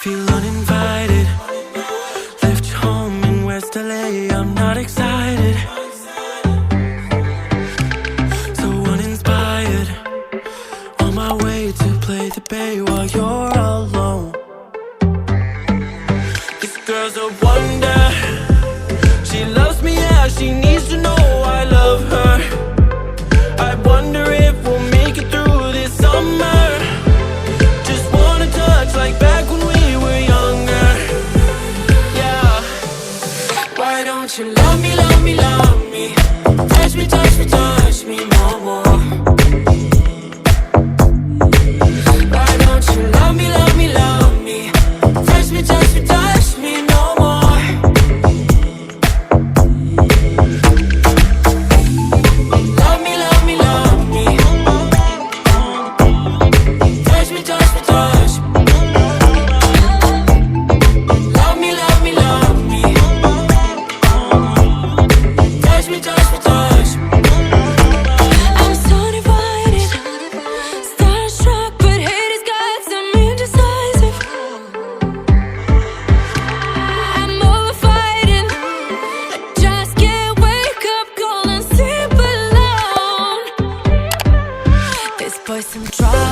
Feel uninvited. Left home in West LA, I'm not excited. So uninspired. On my way to play the bay while you're alone. This girl's a wonder. She loves me, yeah, she needs to know I love her. I wonder if we'll make it through this summer. Just wanna touch like back when we were younger. Yeah. Why don't you love me, love me, love me? Touch me, touch me, touch me no more. Why don't you love me, love me, love me? Touch me, touch me, touch me no more. Love me, love me, love me. Touch me, touch me, touch me. Love me, love me, love me. Touch me, touch me, touch me. I'm so divided, starstruck, but hate has got some indecisive. I'm over fighting, I just can't wake up cold and sleep alone. This boy's some trouble.